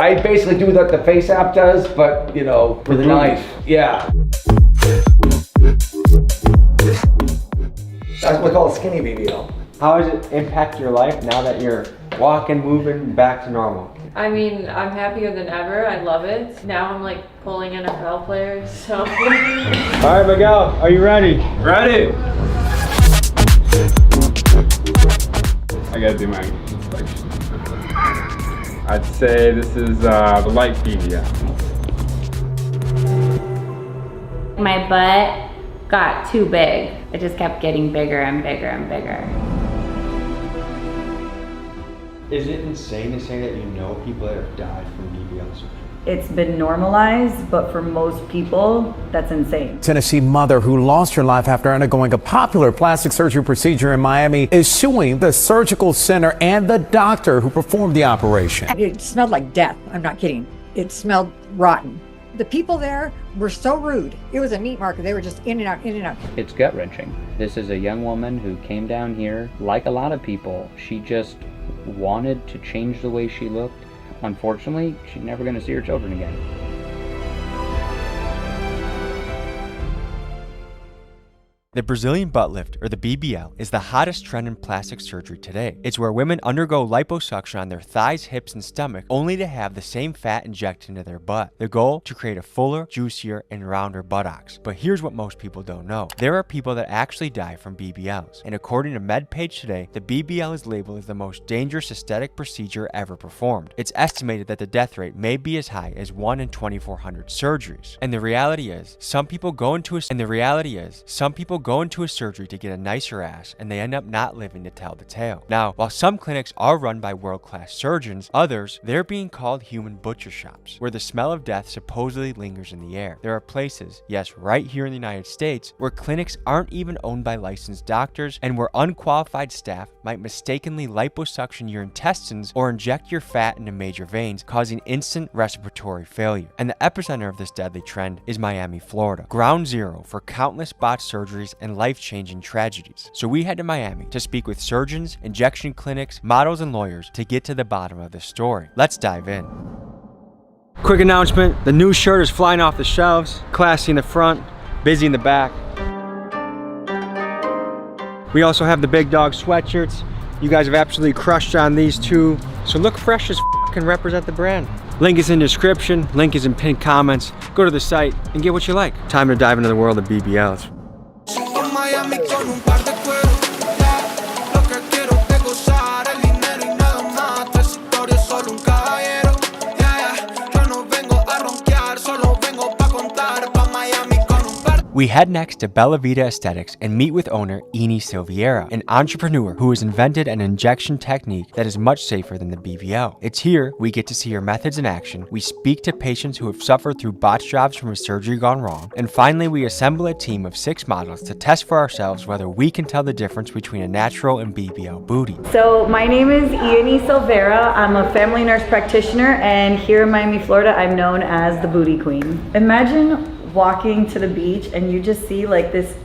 I basically do what the Face app does, but you know, with a knife. Yeah. That's what we call a skinny BBL. How does it impact your life now that you're walking, moving, back to normal? I mean, I'm happier than ever. I love it. Now I'm like pulling NFL players, so. All right, Miguel, are you ready? Ready! I gotta do my inspection. I'd say this is the light BBL. My butt got too big. It just kept getting bigger and bigger and bigger. Is it insane to say that you know people that have died from BBL surgery? It's been normalized, but for most people, that's insane. Tennessee mother who lost her life after undergoing a popular plastic surgery procedure in Miami is suing the surgical center and the doctor who performed the operation. It smelled like death. I'm not kidding. It smelled rotten. The people there were so rude. It was a meat market. They were just in and out, in and out. It's gut-wrenching. This is a young woman who came down here, like a lot of people, she just wanted to change the way she looked. Unfortunately, she's never going to see her children again. The Brazilian butt lift, or the BBL, is the hottest trend in plastic surgery today. It's where women undergo liposuction on their thighs, hips, and stomach only to have the same fat injected into their butt. The goal? To create a fuller, juicier, and rounder buttocks. But here's what most people don't know. There are people that actually die from BBLs. And according to MedPage Today, the BBL is labeled as the most dangerous aesthetic procedure ever performed. It's estimated that the death rate may be as high as 1 in 2,400 surgeries. And the reality is, some people go into a surgery to get a nicer ass, and they end up not living to tell the tale. Now, while some clinics are run by world-class surgeons, others, they're being called human butcher shops, where the smell of death supposedly lingers in the air. There are places, yes, right here in the United States, where clinics aren't even owned by licensed doctors, and where unqualified staff might mistakenly liposuction your intestines or inject your fat into major veins, causing instant respiratory failure. And the epicenter of this deadly trend is Miami, Florida, ground zero for countless botched surgeries and life-changing tragedies. So we head to Miami to speak with surgeons, injection clinics, models, and lawyers to get to the bottom of this story. Let's dive in. Quick announcement, the new shirt is flying off the shelves. Classy in the front, busy in the back. We also have the big dog sweatshirts. You guys have absolutely crushed on these two. So look fresh as f and represent the brand. Link is in the description, link is in pinned comments. Go to the site and get what you like. Time to dive into the world of BBLs. We head next to Bella Vita Aesthetics and meet with owner Eni Silveira, an entrepreneur who has invented an injection technique that is much safer than the BBL. It's here we get to see her methods in action, we speak to patients who have suffered through botched jobs from a surgery gone wrong, and finally we assemble a team of 6 models to test for ourselves whether we can tell the difference between a natural and BBL booty. So my name is Eni Silveira. I'm a family nurse practitioner, and here in Miami, Florida, I'm known as the Booty Queen. Imagine walking to the beach and you just see like this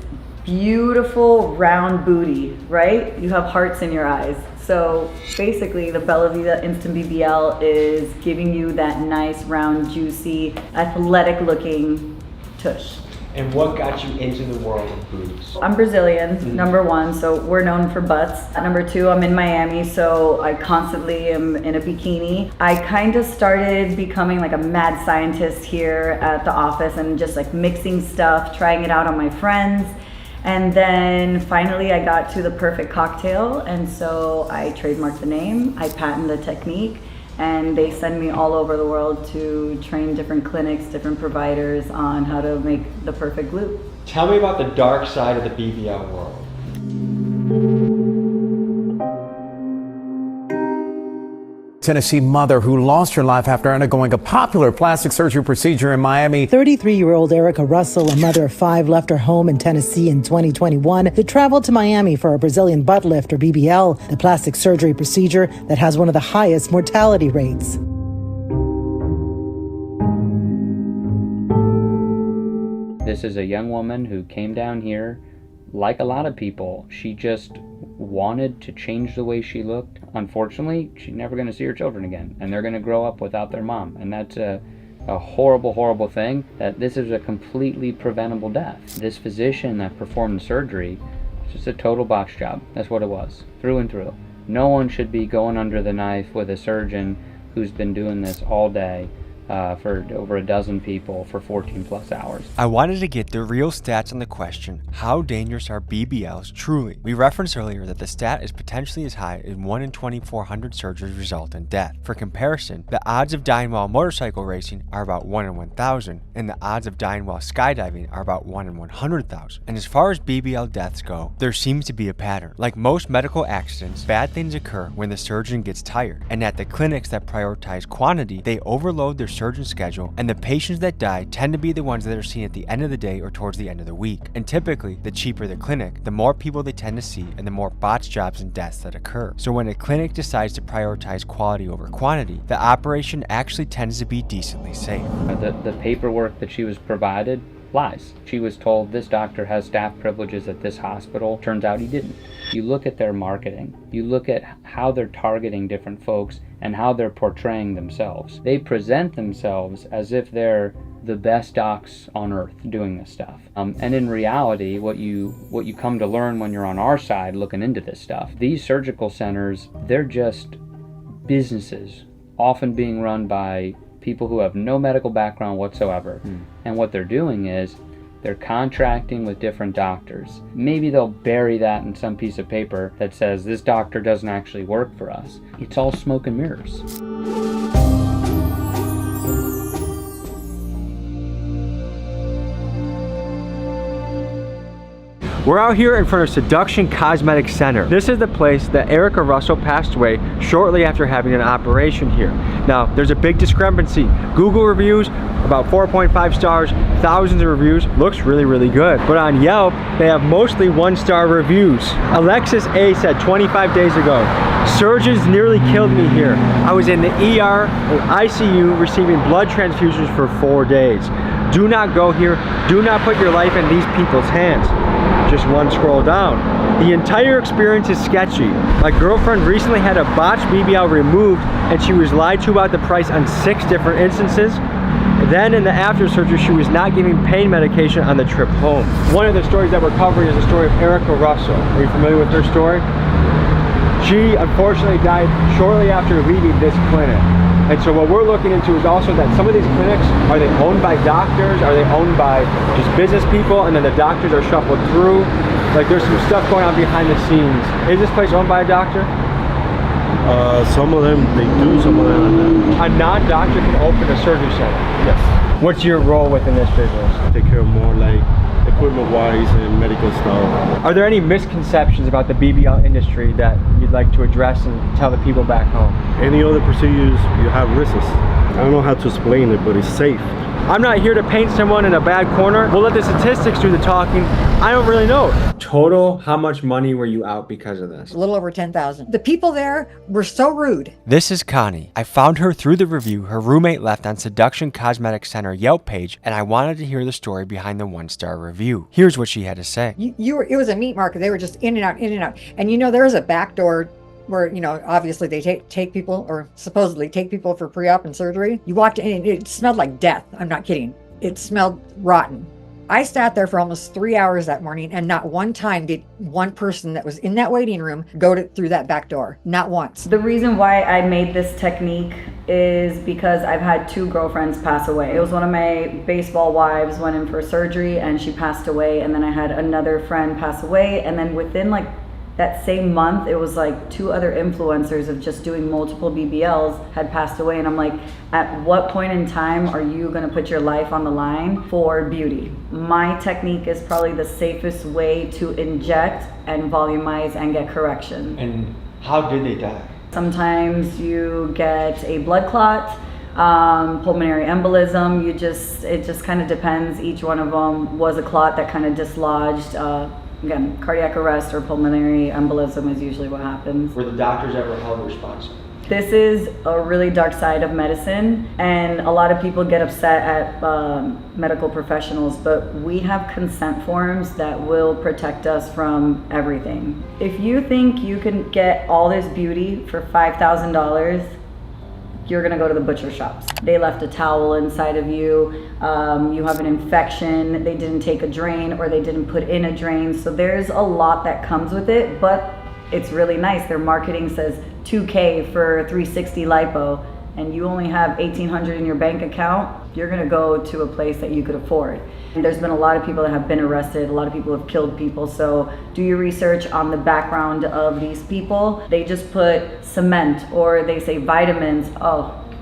beautiful round booty, right? You have hearts in your eyes. So basically the Bella Vita Instant BBL is giving you that nice round, juicy, athletic looking tush. And what got you into the world of booties? I'm Brazilian, number one, so we're known for butts. Number two, I'm in Miami, so I constantly am in a bikini. I kind of started becoming like a mad scientist here at the office and just like mixing stuff, trying it out on my friends. And then finally I got to the perfect cocktail, and so I trademarked the name, I patented the technique, and they send me all over the world to train different clinics, different providers on how to make the perfect glute. Tell me about the dark side of the BBL world. Tennessee mother who lost her life after undergoing a popular plastic surgery procedure in Miami. 33-year-old Erica Russell, a mother of 5, left her home in Tennessee in 2021 to travel to Miami for a Brazilian butt lift, or BBL, the plastic surgery procedure that has one of the highest mortality rates. This is a young woman who came down here, like a lot of people, she just wanted to change the way she looked. Unfortunately, she's never going to see her children again, and they're going to grow up without their mom, and that's a horrible, horrible thing. That this is a completely preventable death. This physician that performed the surgery was just a total botch job. That's what it was, through and through. No one should be going under the knife with a surgeon who's been doing this all day for over a dozen people for 14 plus hours. I wanted to get the real stats on the question, how dangerous are BBLs truly? We referenced earlier that the stat is potentially as high as 1 in 2,400 surgeries result in death. For comparison, the odds of dying while motorcycle racing are about 1 in 1,000, and the odds of dying while skydiving are about 1 in 100,000. And as far as BBL deaths go, there seems to be a pattern. Like most medical accidents, bad things occur when the surgeon gets tired, and at the clinics that prioritize quantity, they overload their surgeon schedule, and the patients that die tend to be the ones that are seen at the end of the day or towards the end of the week. And typically, the cheaper the clinic, the more people they tend to see and the more botched jobs and deaths that occur. So when a clinic decides to prioritize quality over quantity, the operation actually tends to be decently safe. The paperwork that she was provided lies. She was told this doctor has staff privileges at this hospital. Turns out he didn't. You look at their marketing. You look at how they're targeting different folks and how they're portraying themselves. They present themselves as if they're the best docs on earth doing this stuff. And in reality, what you come to learn when you're on our side looking into this stuff, these surgical centers, they're just businesses, often being run by people who have no medical background whatsoever. And what they're doing is they're contracting with different doctors. Maybe they'll bury that in some piece of paper that says this doctor doesn't actually work for us. It's all smoke and mirrors. We're out here in front of Seduction Cosmetic Center. This is the place that Erica Russell passed away shortly after having an operation here. Now, there's a big discrepancy. Google reviews, about 4.5 stars, thousands of reviews, looks really, really good. But on Yelp, they have mostly 1-star reviews. Alexis A said 25 days ago, surgeons nearly killed me here. I was in the ER or ICU receiving blood transfusions for 4 days. Do not go here. Do not put your life in these people's hands. Just one scroll down. The entire experience is sketchy. My girlfriend recently had a botched BBL removed and she was lied to about the price on 6 different instances. Then in the after surgery, she was not giving pain medication on the trip home. One of the stories that we're covering is the story of Erica Russell. Are you familiar with her story? She unfortunately died shortly after leaving this clinic. And so what we're looking into is also that some of these clinics, are they owned by doctors? Are they owned by just business people? And then the doctors are shuffled through? Like there's some stuff going on behind the scenes. Is this place owned by a doctor? Some of them they do, some of them a non-doctor can open a surgery center? Yes. What's your role within this business? Take care of more like equipment-wise and medical stuff. Are there any misconceptions about the BBL industry that you'd like to address and tell the people back home? Any other procedures, you have risks. I don't know how to explain it, but it's safe. I'm not here to paint someone in a bad corner. We'll let the statistics do the talking. I don't really know. Total, how much money were you out because of this? A little over 10,000. The people there were so rude. This is Connie. I found her through the review her roommate left on Seduction Cosmetic Center Yelp page, and I wanted to hear the story behind the 1-star review. Here's what she had to say. It was a meat market. They were just in and out, in and out. And you know, there was a back door where, you know, obviously they take people, or supposedly take people for pre-op and surgery. You walked in and it smelled like death. I'm not kidding. It smelled rotten. I sat there for almost 3 hours that morning, and not one time did one person that was in that waiting room go through that back door. Not once. The reason why I made this technique is because I've had 2 girlfriends pass away. It was one of my baseball wives went in for surgery and she passed away, and then I had another friend pass away, and then within like that same month, it was like 2 other influencers of just doing multiple BBLs had passed away. And I'm like, at what point in time are you gonna put your life on the line for beauty? My technique is probably the safest way to inject and volumize and get correction. And how did they die? Sometimes you get a blood clot, pulmonary embolism. It just kind of depends. Each one of them was a clot that kind of dislodged. Again, cardiac arrest or pulmonary embolism is usually what happens. Were the doctors ever held responsible? This is a really dark side of medicine, and a lot of people get upset at medical professionals, but we have consent forms that will protect us from everything. If you think you can get all this beauty for $5,000, you're gonna go to the butcher shops. They left a towel inside of you, you have an infection, they didn't take a drain or they didn't put in a drain. So there's a lot that comes with it, but it's really nice. Their marketing says $2K for 360 lipo, and you only have $1,800 in your bank account, you're gonna go to a place that you could afford. And there's been a lot of people that have been arrested, a lot of people have killed people, so do your research on the background of these people. They just put cement, or they say vitamins.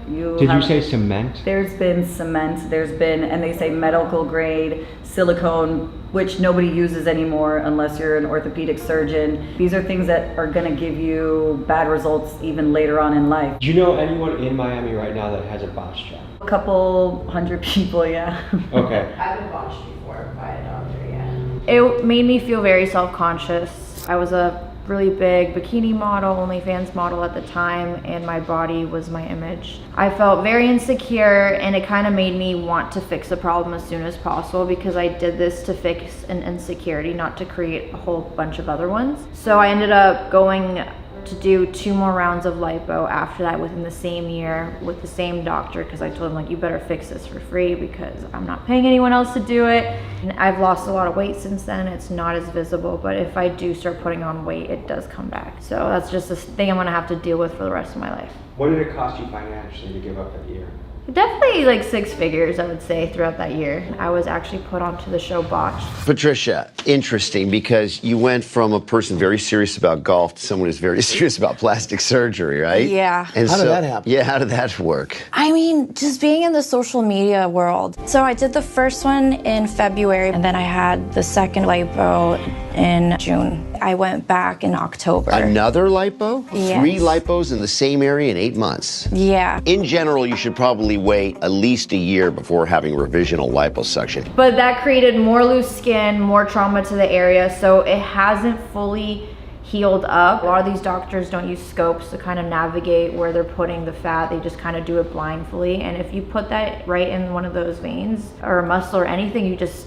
Did you say cement? There's been cement, and they say medical grade silicone, which nobody uses anymore unless you're an orthopedic surgeon. These are things that are gonna give you bad results even later on in life. Do you know anyone in Miami right now that has a botch job? A couple hundred people, yeah. Okay. I've been watched before by a doctor, yeah. It made me feel very self-conscious. I was a really big bikini model, OnlyFans model at the time, and my body was my image. I felt very insecure, and it kind of made me want to fix the problem as soon as possible, because I did this to fix an insecurity, not to create a whole bunch of other ones. So I ended up going to do 2 more rounds of lipo after that within the same year with the same doctor, because I told him, like, you better fix this for free because I'm not paying anyone else to do it. And I've lost a lot of weight since then. It's not as visible, but if I do start putting on weight, it does come back. So that's just a thing I'm gonna have to deal with for the rest of my life. What did it cost you financially to give up that year? Definitely like 6 figures, I would say, throughout that year. I was actually put onto the show Botched. Patricia, interesting, because you went from a person very serious about golf to someone who's very serious about plastic surgery, right? Yeah. And How did that happen? Yeah, how did that work? I mean, just being in the social media world. So I did the first one in February, and then I had the second lipo in June. I went back in October. Another lipo? Yes. 3 lipos in the same area in 8 months? Yeah. In general, you should probably wait at least a year before having revisional liposuction. But that created more loose skin, more trauma to the area, so it hasn't fully healed up. A lot of these doctors don't use scopes to kind of navigate where they're putting the fat. They just kind of do it blindly, and if you put that right in one of those veins or a muscle or anything, you just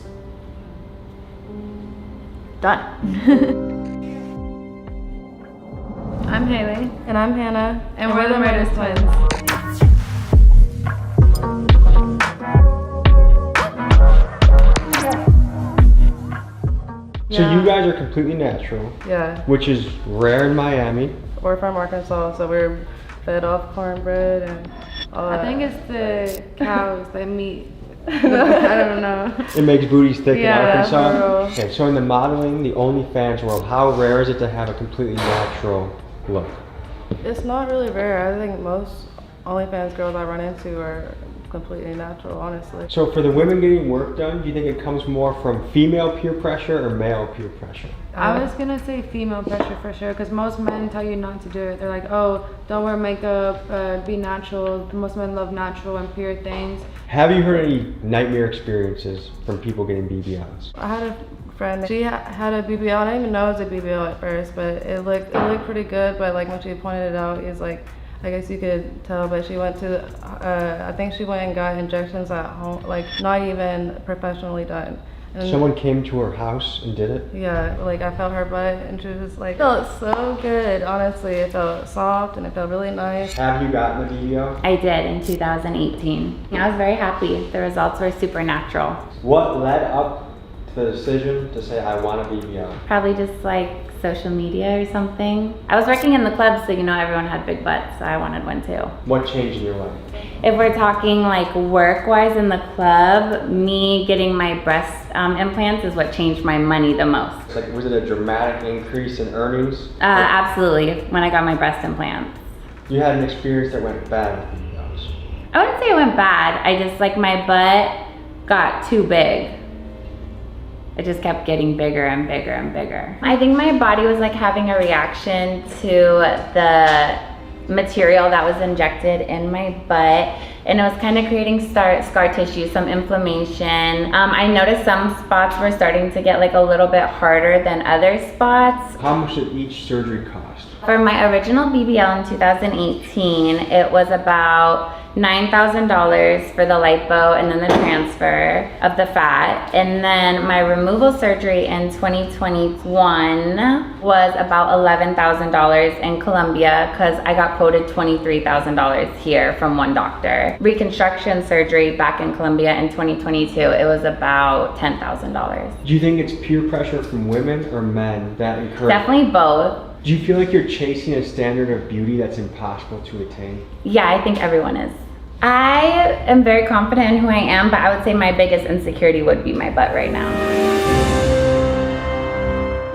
done. I'm Haley. And I'm Hannah. And we're the Midas Twins. So you guys are completely natural. Yeah. Which is rare in Miami. We're from Arkansas, so we're fed off cornbread and all that. I think it's the cows, the meat. I don't know. It makes booties thick in Arkansas. For real. Okay, so in the modeling, the OnlyFans world, how rare is it to have a completely natural look? It's not really rare. I think most OnlyFans girls I run into are completely natural, honestly. So for the women getting work done, do you think it comes more from female peer pressure or male peer pressure? I was gonna say female pressure for sure, because most men tell you not to do it. They're like, oh, don't wear makeup, be natural. Most men love natural and pure things. Have you heard any nightmare experiences from people getting BBLs? I had a friend, she had a BBL. I didn't even know it was a BBL at first, but it looked pretty good. But like when she pointed it out, it was like, I guess you could tell, but she went to, I think she went and got injections at home, like not even professionally done. And someone came to her house and did it? Yeah, like I felt her butt and she was just like, it felt so good, honestly. It felt soft and it felt really nice. Have you gotten the BBL? I did in 2018. I was very happy. The results were super natural. What led up to the decision to say, I want a BBL? Probably just like social media or something. I was working in the club, so you know everyone had big butts, so I wanted one too. What changed in your life? If we're talking like work-wise in the club, me getting my breast implants is what changed my money the most. Like, was it a dramatic increase in earnings? Absolutely, when I got my breast implants. You had an experience that went bad with BBLs. I wouldn't say it went bad. I just, like, my butt got too big. It just kept getting bigger and bigger and bigger. I think my body was like having a reaction to the material that was injected in my butt, and it was kind of creating scar tissue, some inflammation. I noticed some spots were starting to get like a little bit harder than other spots. How much did each surgery cost? For my original BBL in 2018, it was about $9,000 for the lipo and then the transfer of the fat. And then my removal surgery in 2021 was about $11,000 in Colombia because I got quoted $23,000 here from one doctor. Reconstruction surgery back in Colombia in 2022, it was about $10,000. Do you think it's peer pressure from women or men that encourage? Definitely both. Do you feel like you're chasing a standard of beauty that's impossible to attain? Yeah, I think everyone is. I am very confident in who I am, but I would say my biggest insecurity would be my butt right now.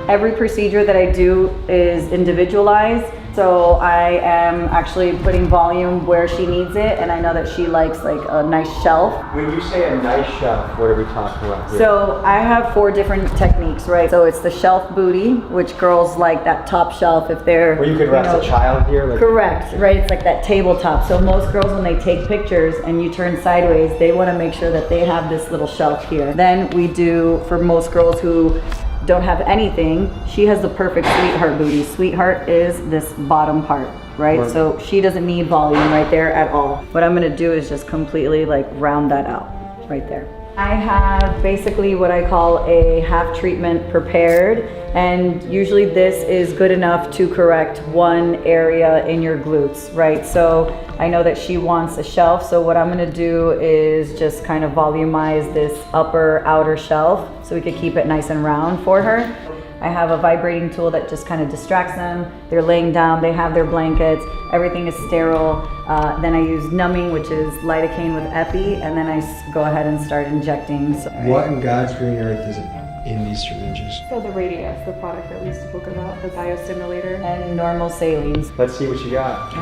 Every procedure that I do is individualized. So I am actually putting volume where she needs it, and I know that she likes like a nice shelf. When you say a nice shelf, what are we talking about here? So I have 4 different techniques, right? So it's the shelf booty, which girls like that top shelf if they're... Where you could rest a child here? Like... Correct, right? It's like that tabletop. So most girls, when they take pictures and you turn sideways, they want to make sure that they have this little shelf here. Then we do, for most girls who don't have anything, she has the perfect sweetheart booty. Sweetheart is this bottom part, right? So she doesn't need volume right there at all. What I'm gonna do is just completely like round that out right there. I have basically what I call a half treatment prepared, and usually this is good enough to correct one area in your glutes, right? So I know that she wants a shelf, so what I'm gonna do is just kind of volumize this upper outer shelf so we could keep it nice and round for her. I have a vibrating tool that just kind of distracts them. They're laying down, they have their blankets, everything is sterile. Then I use numbing, which is lidocaine with epi, and then I go ahead and start injecting. So what in God's green earth is in these syringes? So the Radius, the product that we spoke about, the biostimulator. And normal salines. Let's see what you got.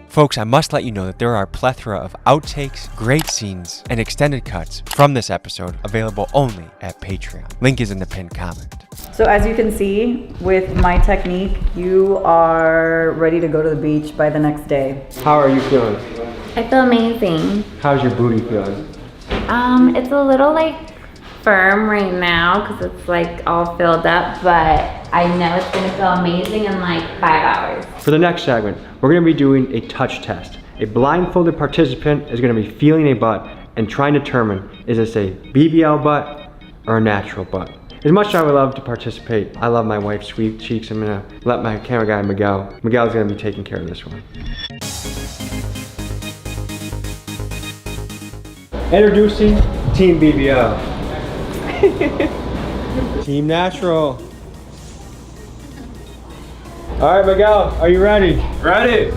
Folks, I must let you know that there are a plethora of outtakes, great scenes, and extended cuts from this episode available only at Patreon. Link is in the pinned comment. So as you can see, with my technique, you are ready to go to the beach by the next day. How are you feeling? I feel amazing. How's your booty feeling? It's a little like firm right now because it's like all filled up, but I know it's gonna feel amazing in like 5 hours. For the next segment, we're gonna be doing a touch test. A blindfolded participant is gonna be feeling a butt and trying to determine, is this a BBL butt or a natural butt? As much as I would love to participate, I love my wife's sweet cheeks. I'm gonna let my camera guy, Miguel's gonna be taking care of this one. Introducing Team BBL. Team Natural. All right, Miguel, are you ready? Ready.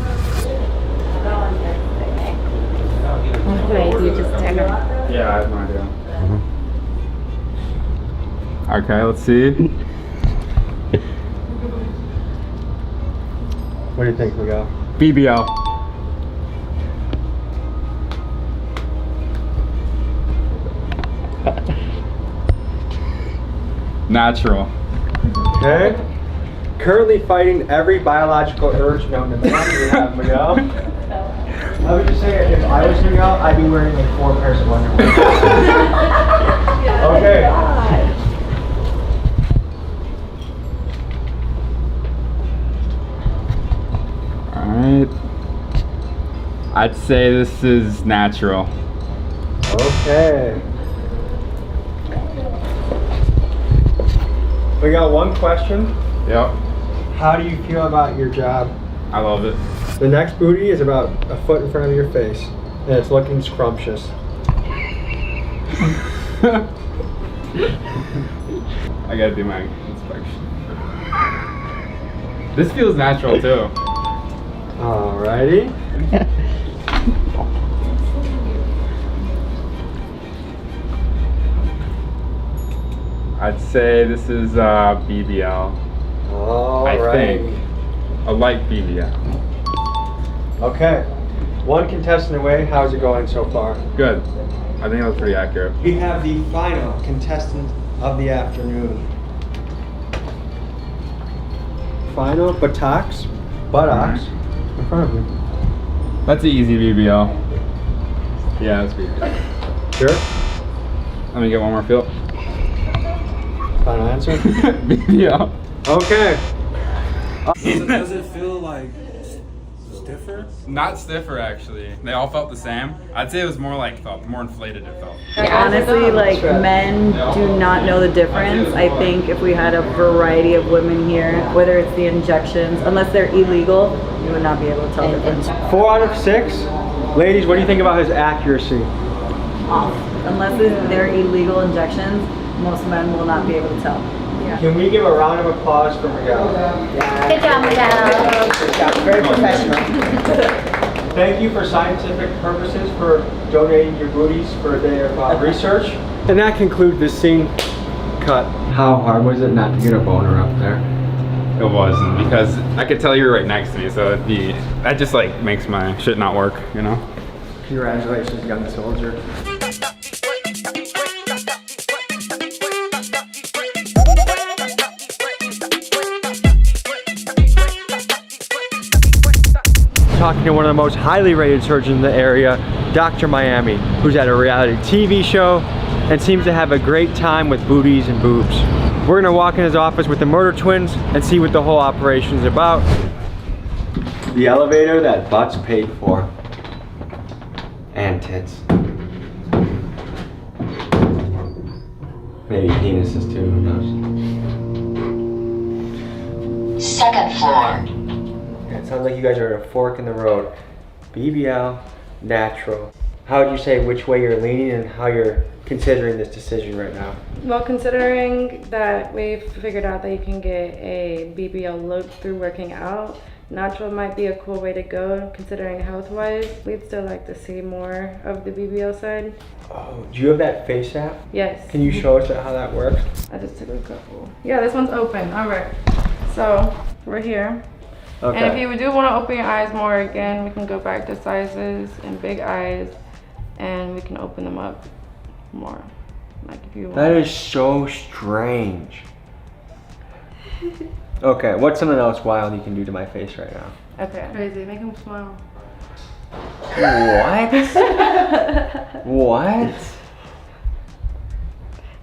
What do I do? Just turn around? Yeah, I have no idea. Okay, let's see. What do you think, Miguel? BBL. Natural. Okay. Currently fighting every biological urge known to man. We have Miguel. Let me just say, if I was Miguel, I'd be wearing like 4 pairs of underwear. Okay. Alright. I'd say this is natural. Okay. We got one question. Yep. How do you feel about your job? I love it. The next booty is about a foot in front of your face, and it's looking scrumptious. I gotta do my inspection. This feels natural too. Alrighty. I'd say this is BBL. I think a light BBL. Okay. One contestant away. How's it going so far? Good. I think that was pretty accurate. We have the final contestant of the afternoon. Final buttocks. buttocks in front of you. That's an easy BBL. Yeah, that's BBL. Sure? Let me get one more feel. Final answer? BBL. Okay. Does it feel like stiffer? Not stiffer, actually. They all felt the same. I'd say it was more like, felt more inflated it felt. Honestly, like men do not know the difference. I think if we had a variety of women here, whether it's the injections, unless they're illegal, you would not be able to tell the difference. 4 out of 6. Ladies, what do you think about his accuracy? Off. Unless they're illegal injections, most men will not be able to tell. Can we give a round of applause for Miguel? Good job, Miguel. Very professional. Thank you for scientific purposes for donating your booties for their research. And that concludes the scene cut. How hard was it not to get a boner up there? It wasn't, because I could tell you were right next to me, so that just like makes my shit not work, you know? Congratulations, young soldier. Talking to one of the most highly rated surgeons in the area, Dr. Miami, who's at a reality TV show and seems to have a great time with booties and boobs. We're gonna walk in his office with the murder twins and see what the whole operation is about. The elevator that butts paid for. And tits. Maybe penises too, who knows? Second floor. It sounds like you guys are at a fork in the road. BBL, natural. How would you say which way you're leaning and how you're considering this decision right now? Well, considering that we've figured out that you can get a BBL look through working out, natural might be a cool way to go. Considering health-wise, we'd still like to see more of the BBL side. Oh, do you have that face app? Yes. Can you show us how that works? I just took a couple. Yeah, this one's open. All right. So we're here. Okay. And if you do want to open your eyes more again, we can go back to sizes and big eyes, and we can open them up more. Like if you want. That is so strange. Okay, what's something else wild you can do to my face right now? Okay. Crazy. Make him smile. What? What?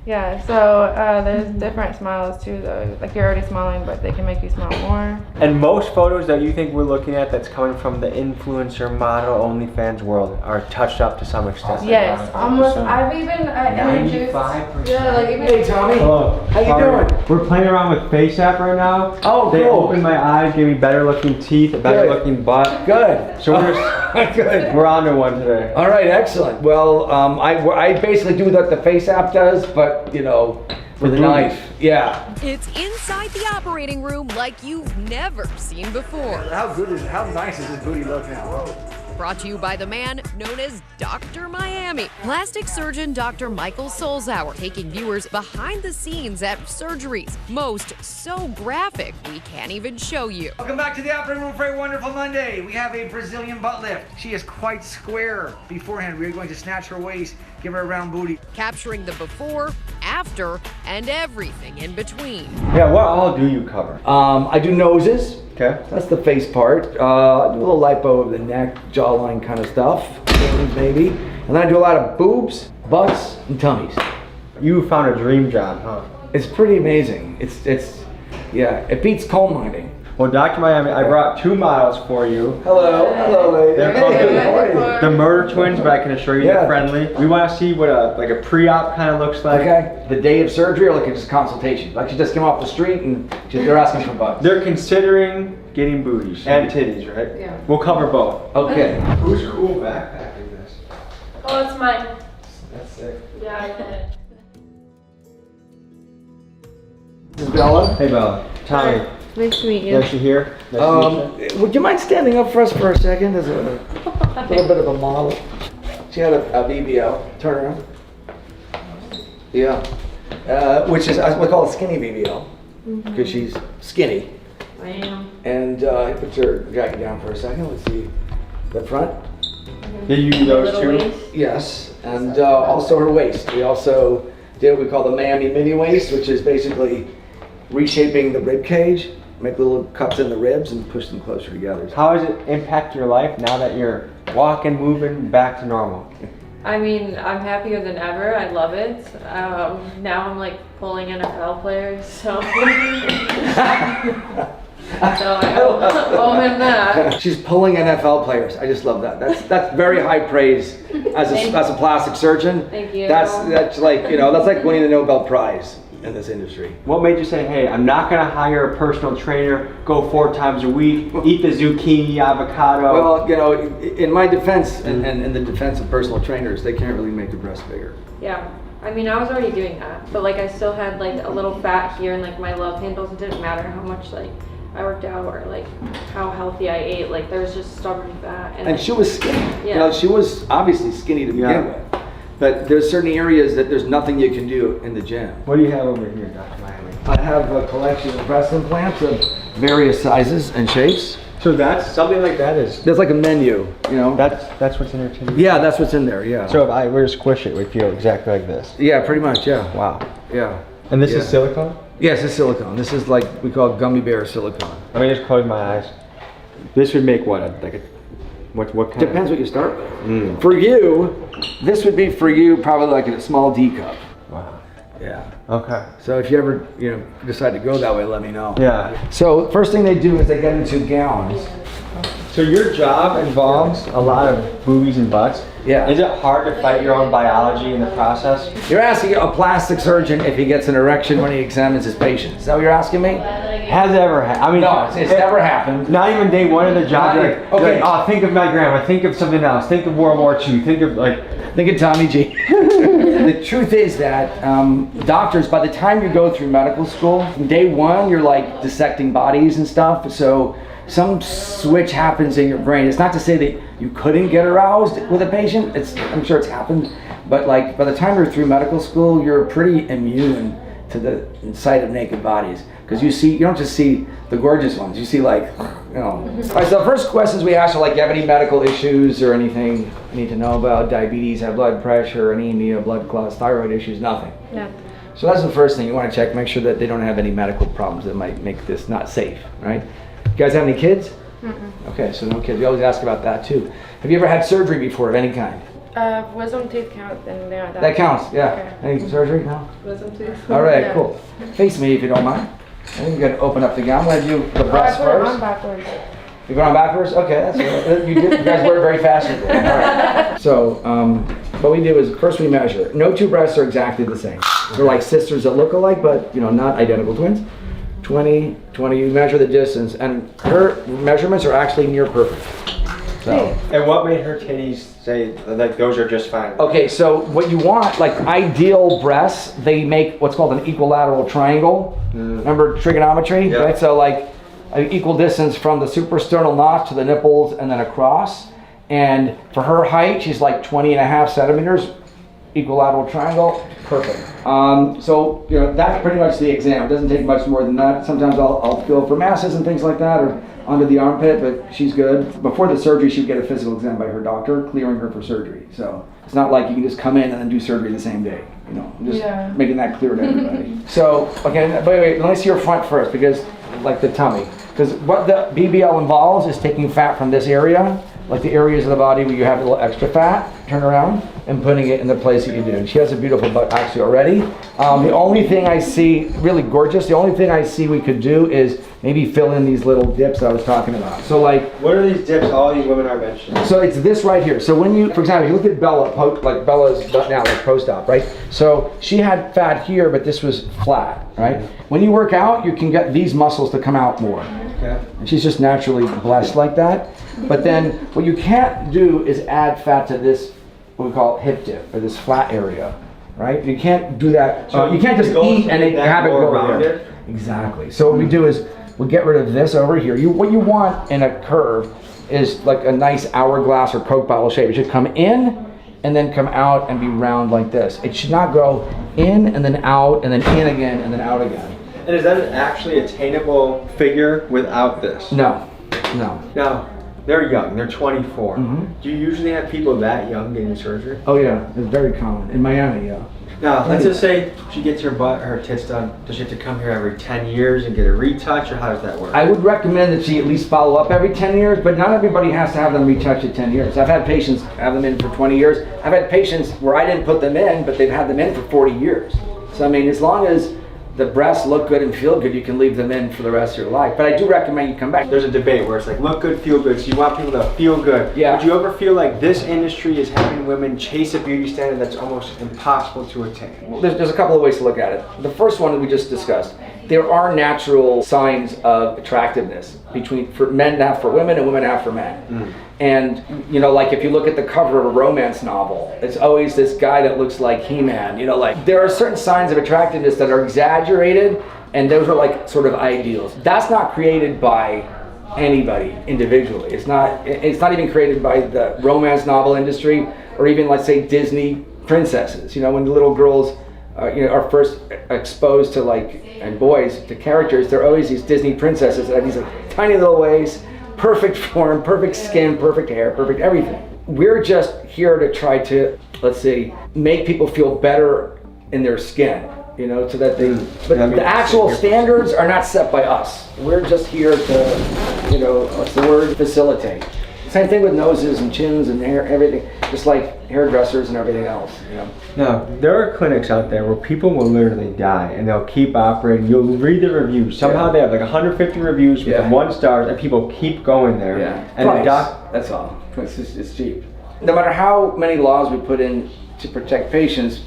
Yeah, so there's different smiles too though. Like you're already smiling, but they can make you smile more. And most photos that you think we're looking at that's coming from the influencer model OnlyFans world are touched up to some extent. Yes, almost. I've even introduced. 95%. Yeah, like even. Hey Tommy. Hello. How you doing? We're playing around with Face App right now. Oh, They cool. opened my eyes, gave me better looking teeth, a better Good. looking butt. Good. So Good. we're on to one today. All right, excellent. Well, I basically do what the Face app does, but you know, with a knife. Yeah. It's inside the operating room like you've never seen before. How nice does this booty look now? Brought to you by the man known as Dr. Miami, plastic surgeon Dr. Michael Solzauer, taking viewers behind the scenes at surgeries, most so graphic we can't even show you. Welcome back to the operating room for a wonderful Monday. We have a Brazilian butt lift. She is quite square. Beforehand, we are going to snatch her waist, give her a round booty. Capturing the before, after, and everything in between. Yeah, what all do you cover? I do noses. Okay. That's the face part. I do a little lipo of the neck, jawline kind of stuff, maybe. And then I do a lot of boobs, butts, and tummies. You found a dream job, huh? It's pretty amazing. Yeah, it beats coal mining. Well, Dr. Miami, I brought 2 models for you. Hello, lady. They're called the Murder Twins, but I can assure you they're friendly. We want to see what a pre-op kind of looks like. Okay. The day of surgery or like just consultation? Like she just came off the street and they're asking for butts. They're considering getting booties and titties, right? Yeah. We'll cover both. Okay. Who's cool backpacking this? Oh, it's mine. That's sick. Yeah, I love it. This is Bella. Hey, Bella. Tommy. Nice to meet you. Nice to hear. Nice to meet you. Would you mind standing up for us for a second? As a little bit of a model. She had a BBL. Turn around. Yeah. Which is, we call it skinny BBL. Because she's skinny. I am. And put your jacket down for a second. Let's see the front. Did you do those Little two? waist. Yes. And also her waist. We also did what we call the Miami mini waist, which is basically reshaping the rib cage make little cuts in the ribs and push them closer together. How has it impacted your life now that you're walking, moving back to normal? I mean, I'm happier than ever. I love it. Now I'm like pulling NFL players, so so I owe him that. She's pulling NFL players. I just love that. That's very high praise as a plastic surgeon. Thank you. That's like, you know, that's like winning the Nobel Prize in this industry. What made you say, hey, I'm not gonna hire a personal trainer, go 4 times a week, eat the zucchini, avocado? Well, you know, in my defense, and in the defense of personal trainers, they can't really make the breast bigger. Yeah. I mean, I was already doing that, but like I still had like a little fat here and like my love handles. It didn't matter how much like I worked out or like how healthy I ate. Like there was just stubborn fat. And she was skinny. Yeah. You know, she was obviously skinny to begin with. But there's certain areas that there's nothing you can do in the gym. What do you have over here, Dr. Miami? I have a collection of breast implants of various sizes and shapes. So that's something like that is. There's like a menu, you know. That's what's in there too. Yeah, that's what's in there. Yeah. So if I were to squish it, it would feel exactly like this. Yeah, pretty much. Yeah. Wow. Yeah. And this is silicone? Yes, it's silicone. This is like we call gummy bear silicone. Let me just close my eyes. This would make what? What kind? Depends what you start with. For you, this would be for you probably like in a small D cup. Wow. Yeah. Okay. So if you ever decide to go that way, let me know. Yeah. So first thing they do is they get into gowns. So your job involves a lot of boobies and butts. Yeah. Is it hard to fight your own biology in the process? You're asking a plastic surgeon if he gets an erection when he examines his patients. Is that what you're asking me? Has it ever happened? I mean, no, it's never happened. Not even day one of the job. Not Like, even- okay. like, oh, think of my grandma. Think of something else. Think of World War II. Think of Think of Tommy G. The truth is that doctors, by the time you go through medical school, from day one, you're like dissecting bodies and stuff. So some switch happens in your brain. It's not to say that you couldn't get aroused with a patient. I'm sure it's happened. But like by the time you're through medical school, you're pretty immune to the sight of naked bodies. Because you don't just see the gorgeous ones. You see like, you know. All right, so the first questions we ask are like, you have any medical issues or anything you need to know about? Diabetes, high blood pressure, anemia, blood clots, thyroid issues, nothing. No. So that's the first thing you want to check. Make sure that they don't have any medical problems that might make this not safe, right? You guys have any kids? Mm-mm. Okay, so no kids. We always ask about that too. Have you ever had surgery before of any kind? Wisdom teeth count, then yeah. That counts, yeah. Okay. Any surgery? No? Wisdom teeth. All right, Yeah. cool. Face me if you don't mind. I think you gotta open up the gown. I'm gonna do the Oh, breast I put it on first. backwards. You going on backwards? Okay, that's good. You guys work very fast with it. All right. So, what we do is first we measure. No two breasts are exactly the same. They're like sisters that look alike, but not identical twins. 20, you measure the distance, and her measurements are actually near perfect. So. And what made her titties say like those are just fine? Okay, so what you want, like ideal breasts, they make what's called an equilateral triangle. Remember trigonometry, right? So like an equal distance from the suprasternal notch to the nipples and then across. And for her height, she's like 20.5 centimeters, equilateral triangle, perfect. So that's pretty much the exam. It doesn't take much more than that. Sometimes I'll feel for masses and things like that, or under the armpit, but she's good. Before the surgery, she'd get a physical exam by her doctor, clearing her for surgery. So it's not like you can just come in and then do surgery the same day. I'm just making that clear to everybody. So, okay, wait, let me see your front first, because like the tummy. Because what the BBL involves is taking fat from this area, like the areas of the body where you have a little extra fat, turn around, and putting it in the place that you do. And she has a beautiful butt actually already. The only thing I see, really gorgeous, the only thing I see we could do is maybe fill in these little dips that I was talking about. So like, what are these dips all these women are mentioning? So it's this right here. So when you, for example, you look at Bella, like Bella's butt now, like post-op, right? So she had fat here, but this was flat, right? When you work out, you can get these muscles to come out more. Okay. And she's just naturally blessed like that. But then what you can't do is add fat to this, what we call hip dip, or this flat area, right? You can't do that. So you can't just eat and have it go around there. it? Exactly. So what we do is we'll get rid of this over here. What you want in a curve is like a nice hourglass or Coke bottle shape. It should come in and then come out and be round like this. It should not go in and then out and then in again and then out again. And is that an actually attainable figure without this? No. Now, They're young, they're 24. Mhm. Do you usually have people that young getting surgery? Oh yeah, it's very common in Miami. Yeah. Now, let's just say she gets her butt, her tits done. Does she have to come here every 10 years and get a retouch, or how does that work? I would recommend that she at least follow up every 10 years, but not everybody has to have them retouched at 10 years. I've had patients have them in for 20 years. I've had patients where I didn't put them in, but they've had them in for 40 years. So I mean, as long as the breasts look good and feel good, you can leave them in for the rest of your life. But I do recommend you come back. There's a debate where it's like, look good, feel good, so you want people to feel good. Yeah. Would you ever feel like this industry is having women chase a beauty standard that's almost impossible to attain? Well, there's a couple of ways to look at it. The first one that we just discussed. There are natural signs of attractiveness for men to have for women and women to have for men. And you know, like if you look at the cover of a romance novel, it's always this guy that looks like He-Man. You know, like there are certain signs of attractiveness that are exaggerated, and those are like sort of ideals. That's not created by anybody individually. It's not even created by the romance novel industry, or even, let's say, Disney princesses. You know, when the little girls are first exposed to, like, and boys to characters, they're always these Disney princesses that have these like tiny little waist, perfect form, perfect skin, perfect hair, perfect everything. We're just here to try to, let's say, make people feel better in their skin, you know, so that they, but the actual standards are not set by us. We're just here to, you know, what's the word, facilitate. Same thing with noses and chins and hair, everything, just like hairdressers and everything else, you know. Now, there are clinics out there where people will literally die and they'll keep operating. You'll read the reviews. Somehow they have like 150 reviews with 1 star, and people keep going there. Yeah. And Price, that's all. It's cheap. No matter how many laws we put in to protect patients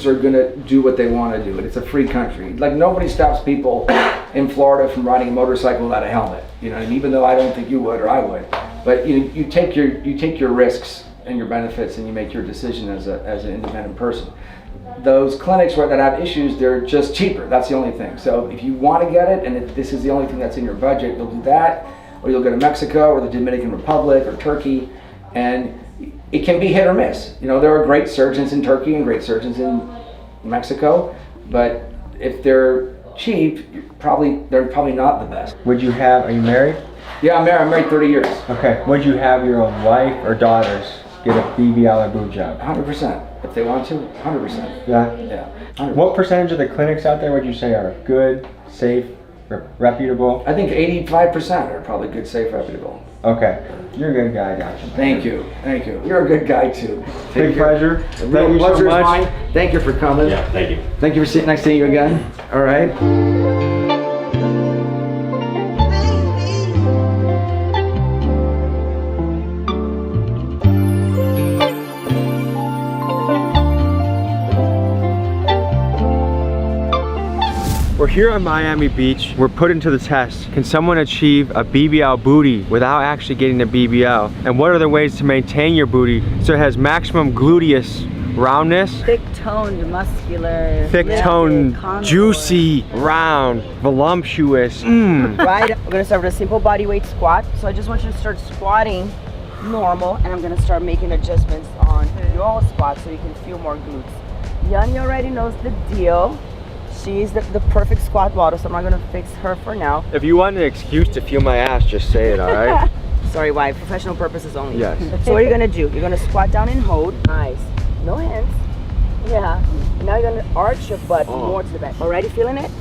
are going to do what they want to do. It's a free country. Like, nobody stops people in Florida from riding a motorcycle without a helmet. You know, and even though I don't think you would or I would, but you take your risks and your benefits, and you make your decision as an independent person. Those clinics that have issues, they're just cheaper. That's the only thing. So if you want to get it, and if this is the only thing that's in your budget, you'll do that, or you'll go to Mexico or the Dominican Republic or Turkey, and it can be hit or miss. You know, there are great surgeons in Turkey and great surgeons in Mexico, but if they're cheap, they're probably not the best. are you married? Yeah, I'm married 30 years. Okay, would you have your own wife or daughters get a BBL or boob job? 100%. If they want to, 100%. Yeah? Yeah. 100%. What percentage of the clinics out there would you say are good, safe, reputable? I think 85% are probably good, safe, reputable. Okay. You're a good guy, gotcha. Thank you. You're a good guy too. Big pleasure. The real pleasure is mine. Thank you for coming. Yeah, thank you. Thank you for sitting next to you again. All right. We're here on Miami Beach. We're put into the test. Can someone achieve a BBL booty without actually getting a BBL? And what are the ways to maintain your booty so it has maximum gluteus roundness? Thick-toned, muscular. Thick-toned, juicy, round, voluptuous. Right? We're gonna start with a simple body weight squat. So I just want you to start squatting normal, and I'm gonna start making adjustments on your squat so you can feel more glutes. Yanni already knows the deal. She's the perfect squat model, so I'm not gonna fix her for now. If you want an excuse to feel my ass, just say it, all right? Sorry, why? Professional purposes only. Yes. So what are you gonna do? You're gonna squat down and hold. Nice. No hands. Yeah. Now you're gonna arch your butt more to the back. Already feeling it?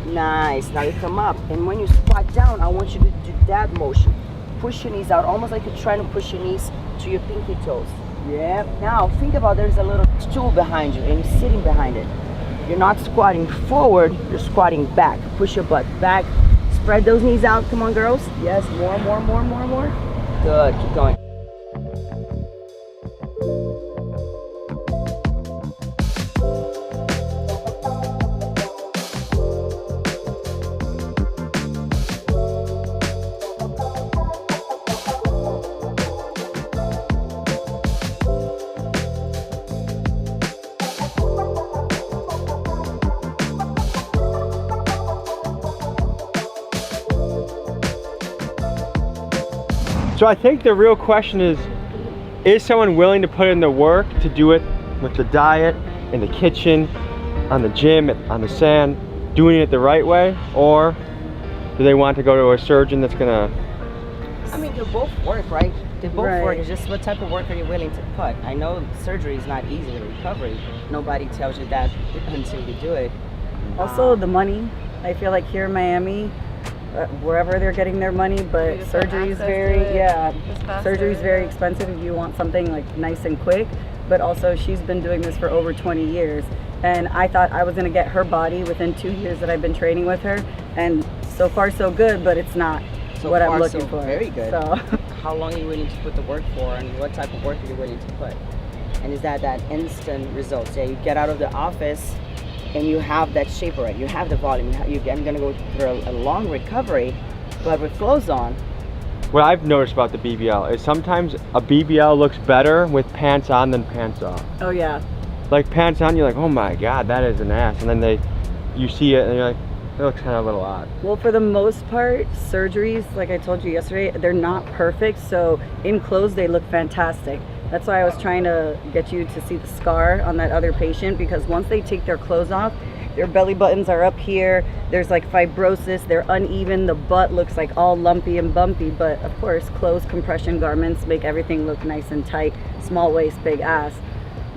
Nice. Now you come up, and when you squat down, I want you to do that motion. Push your knees out, almost like you're trying to push your knees to your pinky toes. Yep. Now think about there's a little stool behind you, and you're sitting behind it. You're not squatting forward, you're squatting back. Push your butt back. Spread those knees out. Come on, girls. Yes, more. Good, keep going. So I think the real question is someone willing to put in the work to do it with the diet, in the kitchen, on the gym, on the sand, doing it the right way, or do they want to go to a surgeon that's gonna think they both work, right? They both Right. work. It's just what type of work are you willing to put? I know surgery is not easy, the recovery. Nobody tells you that until you do it. Also, the money. I feel like here in Miami, wherever they're getting their money, but just have surgery is access to very, it. yeah, It's faster, surgery is very yeah. expensive if you want something like nice and quick. But also, she's been doing this for over 20 years. And I thought I was gonna get her body within 2 years that I've been training with her. And so far so good, but it's not So what far, I'm looking so for. very good. So. How long are you willing to put the work for, and what type of work are you willing to put? And is that instant results? Yeah, you get out of the office and you have that shape already. You have the volume. I'm gonna go through a long recovery, but with clothes on. What I've noticed about the BBL is sometimes a BBL looks better with pants on than pants off. Oh yeah. Like pants on, you're like, oh my God, that is an ass. And then you see it and you're like, it looks kind of a little odd. Well, for the most part, surgeries, like I told you yesterday, they're not perfect. So in clothes, they look fantastic. That's why I was trying to get you to see the scar on that other patient, because once they take their clothes off, their belly buttons are up here. There's like fibrosis, they're uneven. The butt looks like all lumpy and bumpy. But of course, clothes, compression garments make everything look nice and tight. Small waist, big ass.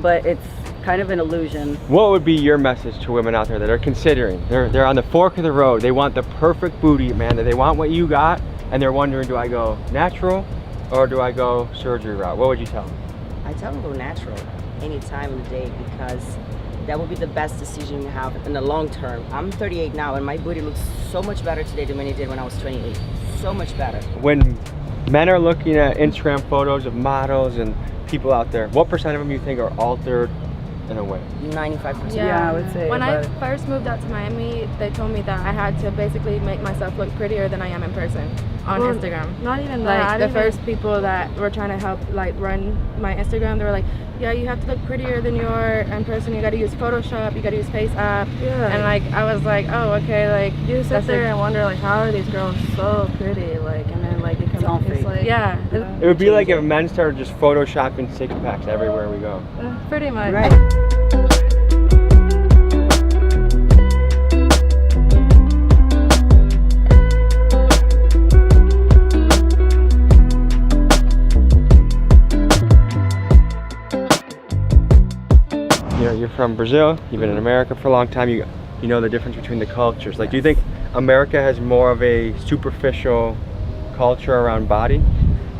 But it's kind of an illusion. What would be your message to women out there that are considering, they're on the fork of the road, they want the perfect booty, man, that they want what you got, and they're wondering, do I go natural or do I go surgery route? What would you tell them? I tell them go natural any time of the day, because that would be the best decision you have in the long term. I'm 38 now and my booty looks so much better today than when it did when I was 28. So much better. When men are looking at Instagram photos of models and people out there, what percent of them you think are altered in a way? 95%. Yeah, I would say. When I but- first moved out to Miami, they told me that I had to basically make myself look prettier than I am in person on Well, Instagram. not even Like that, I the didn't first people that were trying to help like run my Instagram, they were like, yeah, you have to look prettier than you are in person. You got to use Photoshop. You got to use Face App. Yeah. And like I was like, oh, okay, like You sit that's there it. and wonder like, how are these girls so pretty? Like, and then like it comes, it's like, yeah, It would be like if men started just photoshopping six packs everywhere we go. pretty much. You're from Brazil, you've been in America for a long time, you know the difference between the cultures. Like, do you think America has more of a superficial culture around body?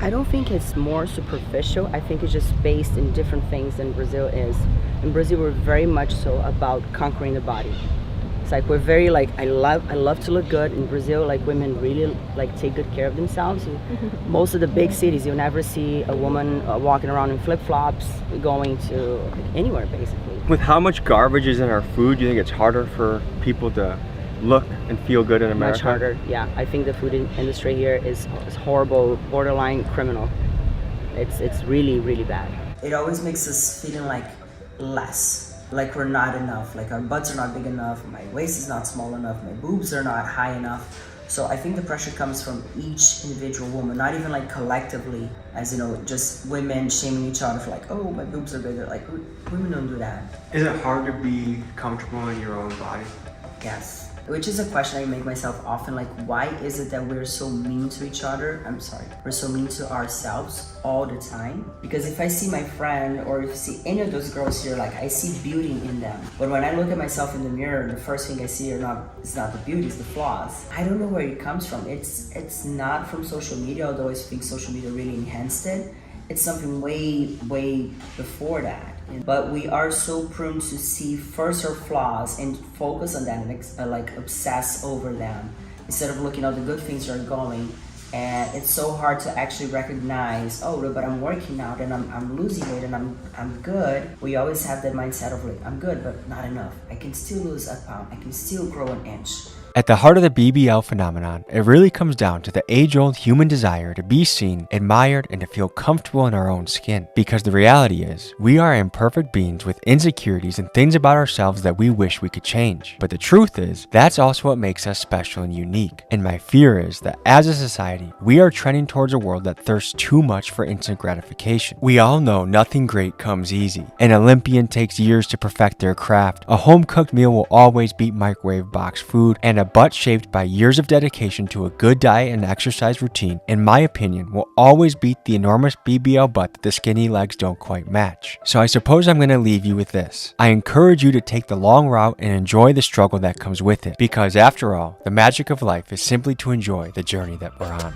I don't think it's more superficial. I think it's just based in different things than Brazil is. In Brazil, we're very much so about conquering the body. It's like we're very like, I love to look good. In Brazil, like women really like take good care of themselves. Most of the big cities, you'll never see a woman walking around in flip-flops going to anywhere basically. With how much garbage is in our food, do you think it's harder for people to look and feel good in America? Much harder, yeah. I think the food industry here is horrible, borderline criminal. It's really, really bad. It always makes us feeling like less, like we're not enough, like our butts are not big enough, my waist is not small enough, my boobs are not high enough. So I think the pressure comes from each individual woman, not even like collectively, as you know, just women shaming each other for like, oh, my boobs are bigger. Like, women don't do that. Is it hard to be comfortable in your own body? Yes. Which is a question I make myself often, like, why is it that we're so mean to each other? We're so mean to ourselves all the time. Because if I see my friend, or if I see any of those girls here, like, I see beauty in them. But when I look at myself in the mirror, the first thing I see is not the beauty, it's the flaws. I don't know where it comes from. It's not from social media, although I think social media really enhanced it. It's something way, way before that. But we are so prone to see first our flaws and focus on them and like obsess over them instead of looking at the good things that are going. And it's so hard to actually recognize, oh, but I'm working out and I'm losing weight and I'm good. We always have that mindset of like, I'm good, but not enough. I can still lose a pound. I can still grow an inch. At the heart of the BBL phenomenon, it really comes down to the age-old human desire to be seen, admired, and to feel comfortable in our own skin. Because the reality is, we are imperfect beings with insecurities and things about ourselves that we wish we could change. But the truth is, that's also what makes us special and unique. And my fear is that as a society, we are trending towards a world that thirsts too much for instant gratification. We all know nothing great comes easy. An Olympian takes years to perfect their craft. A home-cooked meal will always beat microwave box food, and a butt shaped by years of dedication to a good diet and exercise routine, in my opinion, will always beat the enormous BBL butt that the skinny legs don't quite match. So I suppose I'm going to leave you with this. I encourage you to take the long route and enjoy the struggle that comes with it, because after all, the magic of life is simply to enjoy the journey that we're on.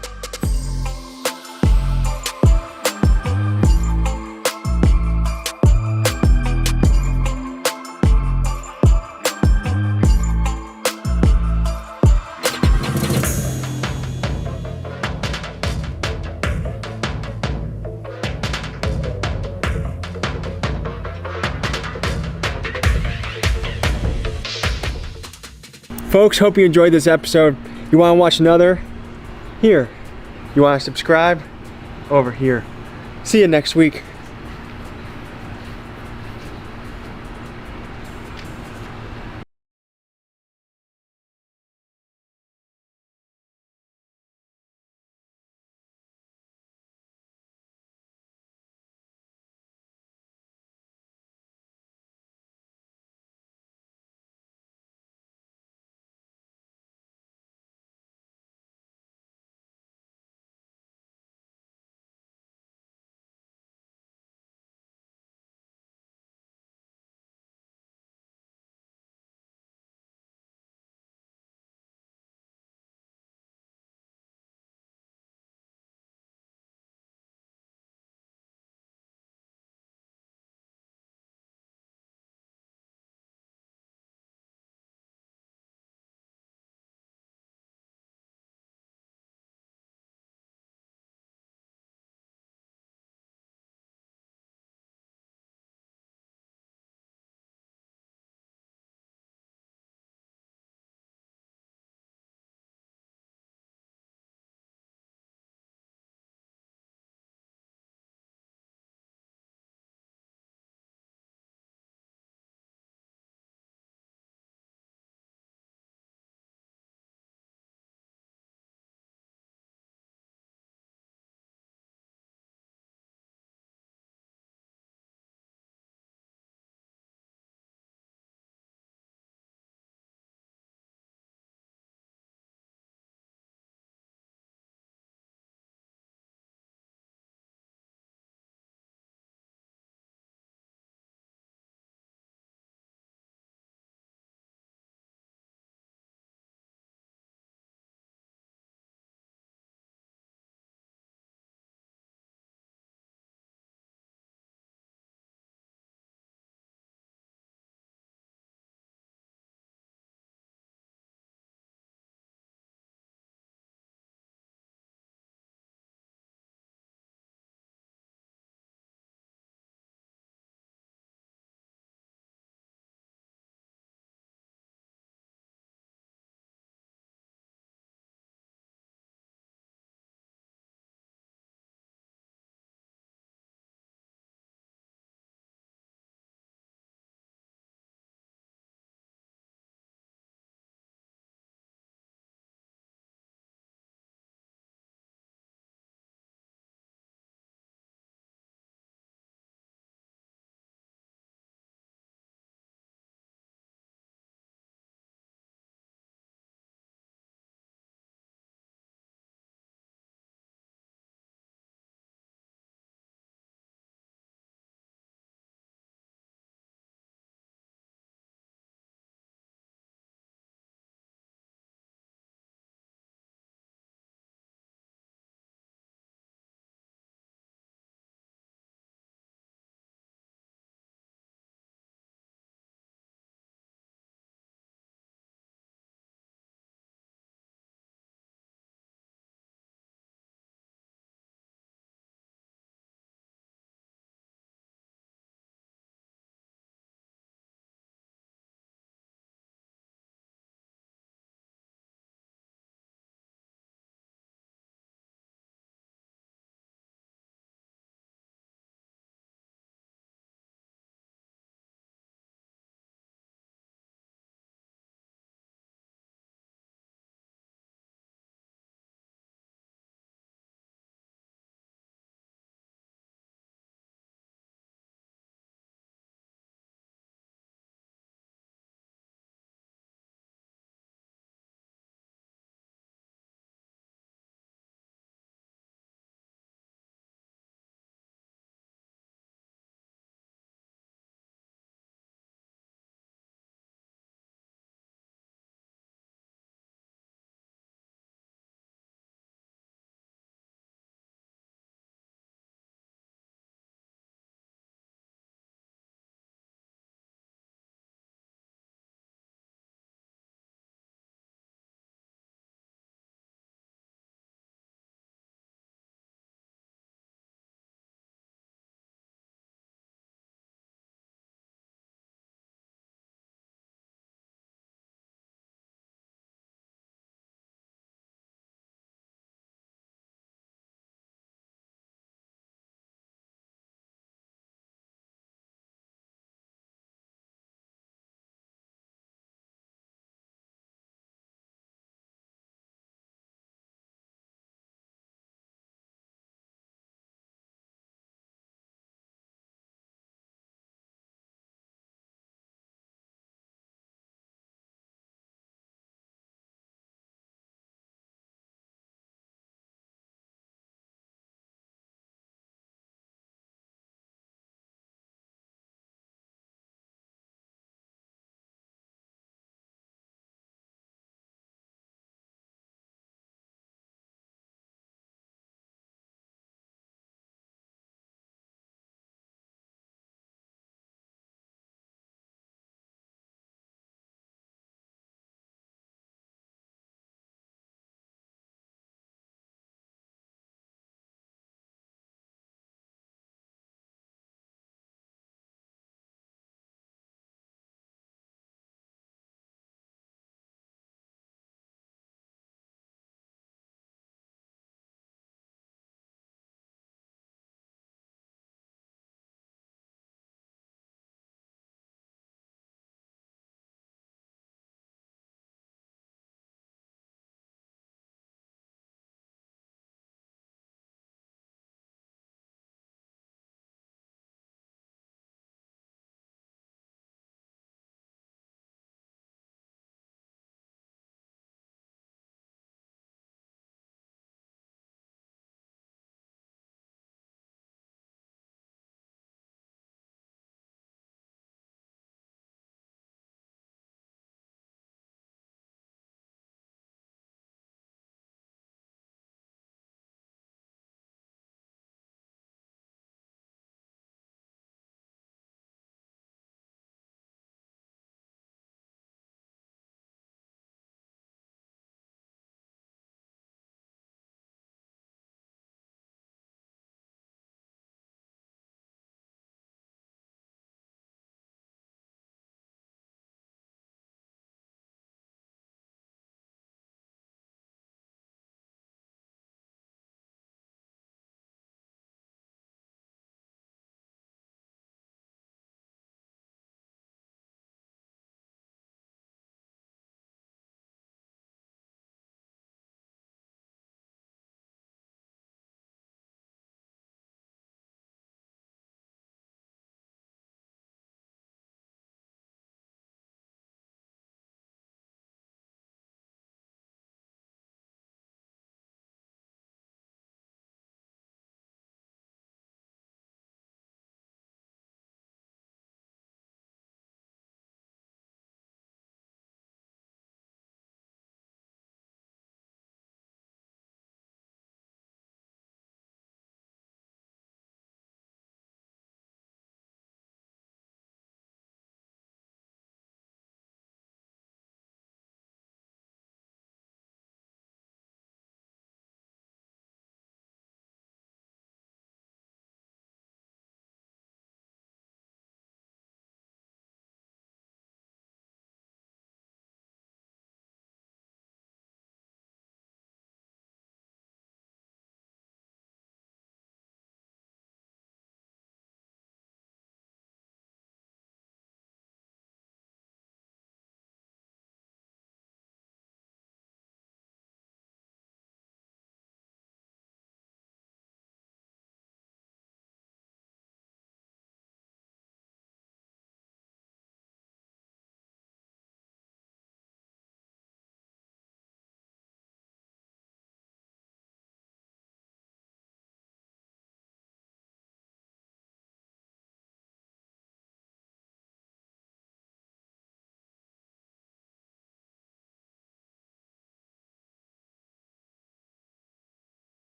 Folks, hope you enjoyed this episode. You want to watch another? Here. You want to subscribe? Over here. See you next week.